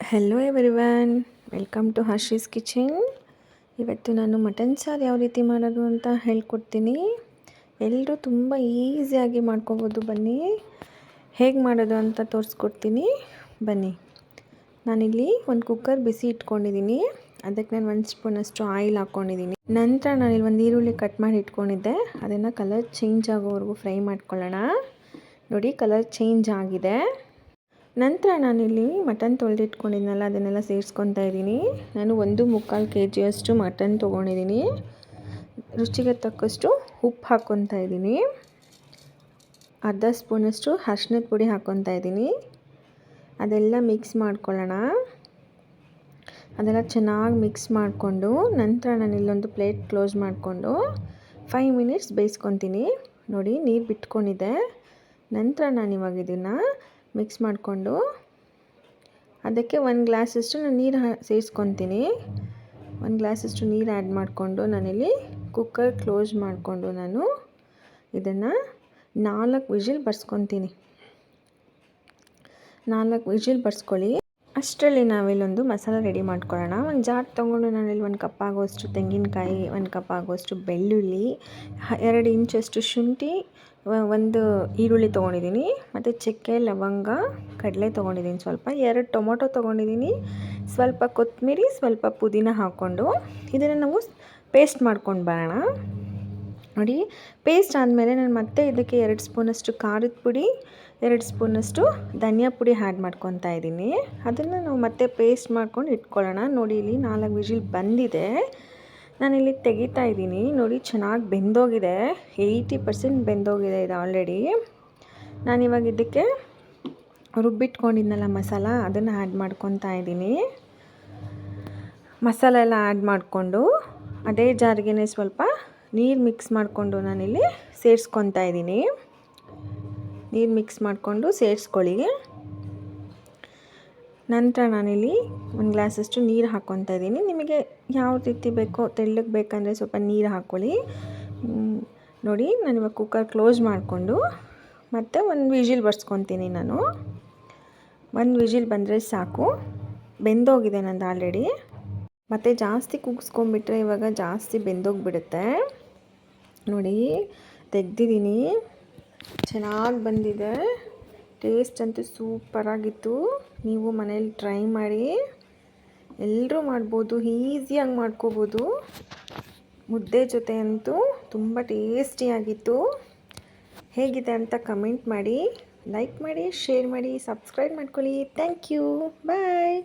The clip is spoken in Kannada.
Hello everyone, welcome to Harshi's kitchen. ಇವತ್ತು ನಾನು ಮಟನ್ ಸಾರು ಯಾವ ರೀತಿ ಮಾಡೋದು ಅಂತ ಹೇಳ್ಕೊಡ್ತೀನಿ. ಎಲ್ಲರೂ ತುಂಬ ಈಸಿಯಾಗಿ ಮಾಡ್ಕೋಬೋದು. ಬನ್ನಿ, ಹೇಗೆ ಮಾಡೋದು ಅಂತ ತೋರಿಸ್ಕೊಡ್ತೀನಿ. ಬನ್ನಿ. ನಾನಿಲ್ಲಿ ಒಂದು ಕುಕ್ಕರ್ ಬಿಸಿ ಇಟ್ಕೊಂಡಿದ್ದೀನಿ. ಅದಕ್ಕೆ ನಾನು 1 ಸ್ಪೂನಷ್ಟು ಆಯಿಲ್ ಹಾಕ್ಕೊಂಡಿದ್ದೀನಿ. ನಂತರ ನಾನಿಲ್ಲಿ ಒಂದು ಈರುಳ್ಳಿ ಕಟ್ ಮಾಡಿ ಇಟ್ಕೊಂಡಿದ್ದೆ. ಅದನ್ನು ಕಲರ್ ಚೇಂಜ್ ಆಗೋವರೆಗೂ ಫ್ರೈ ಮಾಡ್ಕೊಳ್ಳೋಣ. ನೋಡಿ, ಕಲರ್ ಚೇಂಜ್ ಆಗಿದೆ. ನಂತರ ನಾನಿಲ್ಲಿ ಮಟನ್ ತೊಳೆದಿಟ್ಕೊಂಡಿದ್ನಲ್ಲ, ಅದನ್ನೆಲ್ಲ ಸೇರಿಸ್ಕೊತಾ ಇದ್ದೀನಿ. ನಾನು 1.25 kg ಮಟನ್ ತೊಗೊಂಡಿದ್ದೀನಿ. ರುಚಿಗೆ ತಕ್ಕಷ್ಟು ಉಪ್ಪು ಹಾಕ್ಕೊತಾ ಇದ್ದೀನಿ. ಅರ್ಧ ಸ್ಪೂನಷ್ಟು ಅರಿಶಿಣದ ಪುಡಿ ಹಾಕ್ಕೊತಾ ಇದ್ದೀನಿ. ಅದೆಲ್ಲ ಮಿಕ್ಸ್ ಮಾಡ್ಕೊಳ್ಳೋಣ. ಅದೆಲ್ಲ ಚೆನ್ನಾಗಿ ಮಿಕ್ಸ್ ಮಾಡಿಕೊಂಡು ನಂತರ ನಾನಿಲ್ಲೊಂದು ಪ್ಲೇಟ್ ಕ್ಲೋಸ್ ಮಾಡಿಕೊಂಡು 5 ಮಿನಿಟ್ಸ್ ಬೇಯಿಸ್ಕೊತೀನಿ. ನೋಡಿ, ನೀರು ಬಿಟ್ಕೊಂಡಿದ್ದೆ. ನಂತರ ನಾನಿವಾಗ ಇದನ್ನು ಮಿಕ್ಸ್ ಮಾಡಿಕೊಂಡು ಅದಕ್ಕೆ 1 ಗ್ಲಾಸಷ್ಟು ನಾನು ನೀರು ಸೇರಿಸ್ಕೊತೀನಿ. 1 ಗ್ಲಾಸಷ್ಟು ನೀರು ಆ್ಯಡ್ ಮಾಡಿಕೊಂಡು ನಾನಿಲ್ಲಿ ಕುಕ್ಕರ್ ಕ್ಲೋಸ್ ಮಾಡಿಕೊಂಡು ನಾನು ಇದನ್ನು 4 ವಿಷಿಲ್ ಬರ್ಸ್ಕೊತೀನಿ. 4 ವಿಷಿಲ್ ಬರ್ಸ್ಕೊಳ್ಳಿ. ಅಷ್ಟರಲ್ಲಿ ನಾವಿಲ್ಲೊಂದು ಮಸಾಲ ರೆಡಿ ಮಾಡ್ಕೊಳ್ಳೋಣ. ಒಂದು ಜಾರ್ ತೊಗೊಂಡು ನಾನಿಲ್ಲಿ 1 ಕಪ್ ಆಗುವಷ್ಟು ತೆಂಗಿನಕಾಯಿ, 1 ಕಪ್ ಆಗುವಷ್ಟು ಬೆಳ್ಳುಳ್ಳಿ, 2 ಇಂಚಷ್ಟು ಶುಂಠಿ, 1 ಈರುಳ್ಳಿ ತೊಗೊಂಡಿದ್ದೀನಿ. ಮತ್ತು ಚಕ್ಕೆ, ಲವಂಗ, ಕಡಲೆ ತೊಗೊಂಡಿದ್ದೀನಿ. ಸ್ವಲ್ಪ 2 ಟೊಮೊಟೊ ತೊಗೊಂಡಿದ್ದೀನಿ. ಸ್ವಲ್ಪ ಕೊತ್ತಂಬರಿ, ಸ್ವಲ್ಪ ಪುದೀನ ಹಾಕ್ಕೊಂಡು ಇದನ್ನು ನಾವು ಪೇಸ್ಟ್ ಮಾಡ್ಕೊಂಡು ಬರೋಣ. ನೋಡಿ, ಪೇಸ್ಟ್ ಆದಮೇಲೆ ನಾನು ಮತ್ತೆ ಇದಕ್ಕೆ 2 ಸ್ಪೂನಷ್ಟು ಖಾರದ ಪುಡಿ, 2 ಸ್ಪೂನಷ್ಟು ಧನಿಯಾ ಪುಡಿ ಆ್ಯಡ್ ಮಾಡ್ಕೊತಾ ಇದ್ದೀನಿ. ಅದನ್ನು ನಾವು ಮತ್ತೆ ಪೇಸ್ಟ್ ಮಾಡ್ಕೊಂಡು ಇಟ್ಕೊಳ್ಳೋಣ. ನೋಡಿ, ಇಲ್ಲಿ 4 ವಿಷಿಲ್ ಬಂದಿದೆ. ನಾನಿಲ್ಲಿ ತೆಗಿತಾ ಇದ್ದೀನಿ. ನೋಡಿ, ಚೆನ್ನಾಗಿ ಬೆಂದೋಗಿದೆ. 80% ಬೆಂದೋಗಿದೆ ಇದು ಆಲ್ರೆಡಿ. ನಾನಿವಾಗ ಇದಕ್ಕೆ ರುಬ್ಬಿಟ್ಕೊಂಡಿದ್ನಲ್ಲ ಮಸಾಲ, ಅದನ್ನು ಆ್ಯಡ್ ಮಾಡ್ಕೊತಾ ಇದ್ದೀನಿ. ಮಸಾಲ ಎಲ್ಲ ಆ್ಯಡ್ ಮಾಡಿಕೊಂಡು ಅದೇ ಜಾರಿಗೆ ಸ್ವಲ್ಪ ನೀರು ಮಿಕ್ಸ್ ಮಾಡಿಕೊಂಡು ನಾನಿಲ್ಲಿ ಸೇರಿಸ್ಕೊತಾ ಇದ್ದೀನಿ. ನೀರು ಮಿಕ್ಸ್ ಮಾಡಿಕೊಂಡು ಸೇರಿಸ್ಕೊಳ್ಳಿ. ನಂತರ ನಾನಿಲ್ಲಿ 1 ಗ್ಲಾಸಷ್ಟು ನೀರು ಹಾಕ್ಕೊತಾ ಇದ್ದೀನಿ. ನಿಮಗೆ ಯಾವ ರೀತಿ ಬೇಕೋ, ತೆಳ್ಳಗೆ ಬೇಕಂದರೆ ಸ್ವಲ್ಪ ನೀರು ಹಾಕ್ಕೊಳ್ಳಿ. ನೋಡಿ, ನಾನಿವಾಗ ಕುಕ್ಕರ್ ಕ್ಲೋಸ್ ಮಾಡಿಕೊಂಡು ಮತ್ತೆ 1 ವಿಷಿಲ್ ಬರ್ಸ್ಕೊತೀನಿ. ನಾನು 1 ವಿಷಿಲ್ ಬಂದರೆ ಸಾಕು. ಬೆಂದೋಗಿದೆ ನಂದು ಆಲ್ರೆಡಿ. ಮತ್ತು ಜಾಸ್ತಿ ಕೂಗಿಸ್ಕೊಂಡ್ಬಿಟ್ರೆ ಇವಾಗ ಜಾಸ್ತಿ ಬೆಂದೋಗಿಬಿಡುತ್ತೆ. ನೋಡಿ, ತೆಗ್ದಿದ್ದೀನಿ. ಚೆನ್ನಾಗಿ ಬಂದಿದೆ. ಟೇಸ್ಟ್ ಅಂತೂ ಸೂಪರಾಗಿತ್ತು. ನೀವು ಮನೇಲಿ ಟ್ರೈ ಮಾಡಿ. ಎಲ್ಲರೂ ಮಾಡ್ಬೋದು, ಈಸಿಯಾಗಿ ಮಾಡ್ಕೋಬೋದು. ಮುದ್ದೆ ಜೊತೆ ಅಂತೂ ತುಂಬ ಟೇಸ್ಟಿಯಾಗಿತ್ತು. ಹೇಗಿದೆ ಅಂತ ಕಮೆಂಟ್ ಮಾಡಿ, ಲೈಕ್ ಮಾಡಿ, ಶೇರ್ ಮಾಡಿ, ಸಬ್ಸ್ಕ್ರೈಬ್ ಮಾಡ್ಕೊಳ್ಳಿ. Thank you. ಬಾಯ್.